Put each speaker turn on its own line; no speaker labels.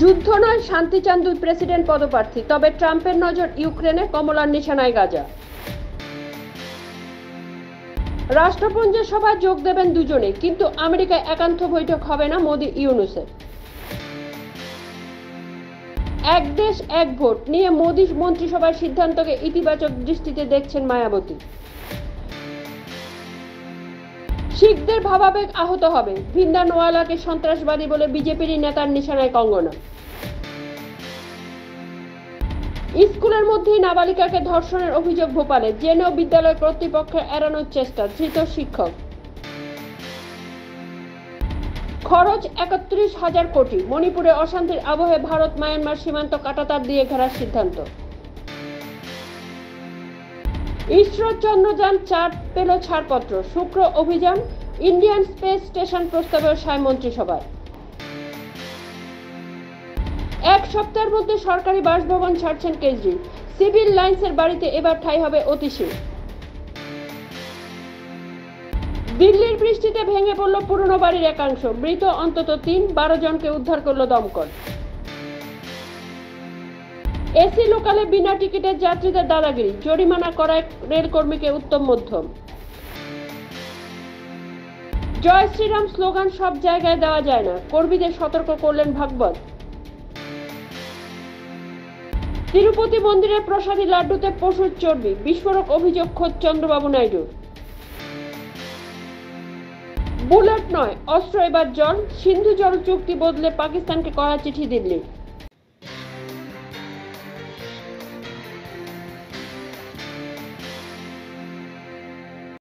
যুদ্ধ নয়, শান্তি চান দুই প্রেসিডেন্ট পদপ্রার্থী। তবে ট্রাম্পের নজর ইউক্রেনে, কমলার নিশানায় গাজা। রাষ্ট্রপুঞ্জের সভায় যোগ দেবেন দুজনে, কিন্তু আমেরিকায় একান্ত বৈঠক হবে না মোদি ইউনূসের। এক দেশ এক ভোট নিয়ে মোদি মন্ত্রিসভার সিদ্ধান্তকে ইতিবাচক দৃষ্টিতে দেখছেন মায়াবতী। শিখদের ভাবাবেগ আহত হবে, ভিন্দানওয়ালাকে সন্ত্রাসবাদী বলে বিজেপির নেতার নিশানায় কঙ্গনা। স্কুলের মধ্যেই নাবালিকাকে ধর্ষণের অভিযোগ ভোপালে, জেনেও বিদ্যালয় কর্তৃপক্ষের এড়ানোর চেষ্টা, ধৃত শিক্ষক। খরচ ৩১,০০০ কোটি, মণিপুরে অশান্তির আবহে ভারত মায়ানমার সীমান্ত কাঁটাতার দিয়ে ঘেরার সিদ্ধান্ত। ইসরো চন্দ্রযান ৪ পেল ছাড়পত্র, শুক্র অভিযান, ইন্ডিয়ান স্পেস স্টেশন প্রস্তাবেও সায় মন্ত্রিসভায়। এক সপ্তাহের মধ্যে সরকারি বাসভবন ছাড়ছেন কেজরি, সিভিল লাইন্সের বাড়িতে এবার ঠাঁই হবে অতিশী। দিল্লির বৃষ্টিতে ভেঙে পড়ল পুরনো বাড়ির একাংশ, মৃত অন্তত ৩, ১২ জনকে উদ্ধার করল দমকল। এসি লোকালে বিনা টিকিটের যাত্রীদের দাদাগিরি, জরিমানা করায় রেলকর্মীকে উত্তম মধ্যম। জয় শ্রীরাম স্লোগান সব জায়গায় দেওয়া যায় না, কর্মীদের সতর্ক করলেন ভাগবত। তিরুপতি মন্দিরের প্রসাদী লাড্ডুতে পশুর চর্বি, বিস্ফোরক অভিযোগ খোদ চন্দ্রবাবু নাইডুর। বুলেট নয়, অস্ত্র এবার জল, সিন্ধু জল চুক্তি বদলে পাকিস্তানকে করা চিঠি দিল্লির।